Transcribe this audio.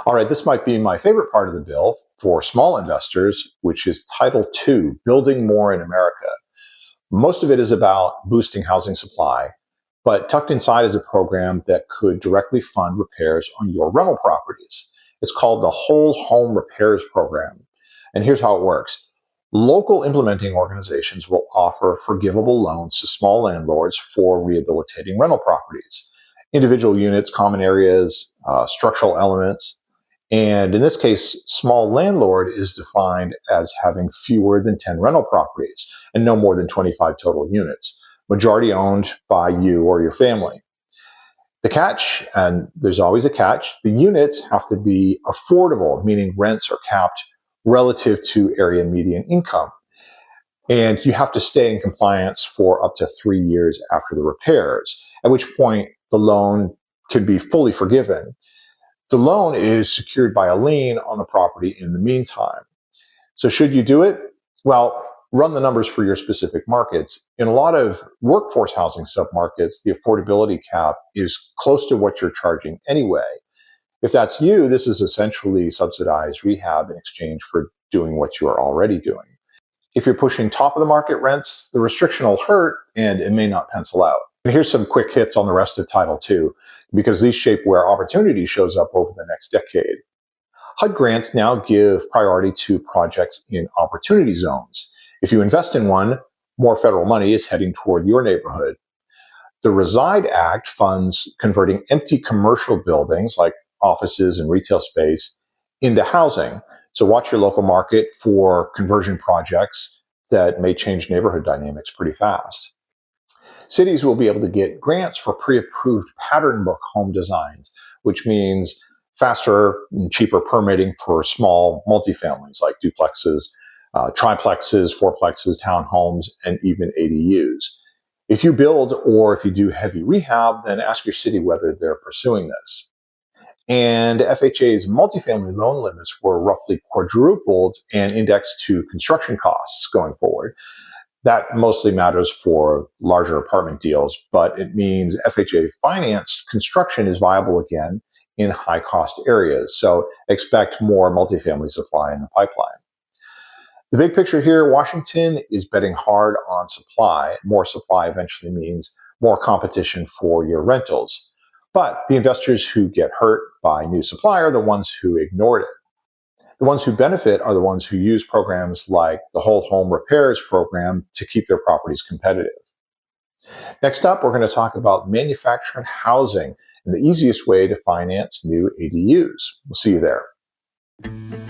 All right, this might be my favorite part of the bill for small investors, which is Title II, Building More in America. Most of it is about boosting housing supply, but tucked inside is a program that could directly fund repairs on your rental properties. It's called the Whole Home Repairs Program. And here's how it works. Local implementing organizations will offer forgivable loans to small landlords for rehabilitating rental properties, individual units, common areas, structural elements. And in this case, small landlord is defined as having fewer than 10 rental properties and no more than 25 total units, majority owned by you or your family. The catch, and there's always a catch, the units have to be affordable, meaning rents are capped relative to area median income. And you have to stay in compliance for up to 3 years after the repairs, at which point the loan could be fully forgiven. The loan is secured by a lien on the property in the meantime. So should you do it? Well, run the numbers for your specific markets. In a lot of workforce housing submarkets, the affordability cap is close to what you're charging anyway. If that's you, this is essentially subsidized rehab in exchange for doing what you are already doing. If you're pushing top of the market rents, the restriction will hurt and it may not pencil out. And here's some quick hits on the rest of Title II, because these shape where opportunity shows up over the next decade. HUD grants now give priority to projects in opportunity zones. If you invest in one, more federal money is heading toward your neighborhood. The RESIDE Act funds converting empty commercial buildings like offices and retail space into housing. So watch your local market for conversion projects that may change neighborhood dynamics pretty fast. Cities will be able to get grants for pre-approved pattern book home designs, which means faster and cheaper permitting for small multifamilies like duplexes, triplexes, fourplexes, townhomes, and even ADUs. If you build or if you do heavy rehab, then ask your city whether they're pursuing this. And FHA's multifamily loan limits were roughly quadrupled and indexed to construction costs going forward. That mostly matters for larger apartment deals, but it means FHA financed construction is viable again in high cost areas. So expect more multifamily supply in the pipeline. The big picture here, Washington is betting hard on supply. More supply eventually means more competition for your rentals. But the investors who get hurt by new supply are the ones who ignored it. The ones who benefit are the ones who use programs like the Whole Home Repairs Program to keep their properties competitive. Next up, we're going to talk about manufactured housing and the easiest way to finance new ADUs. We'll see you there.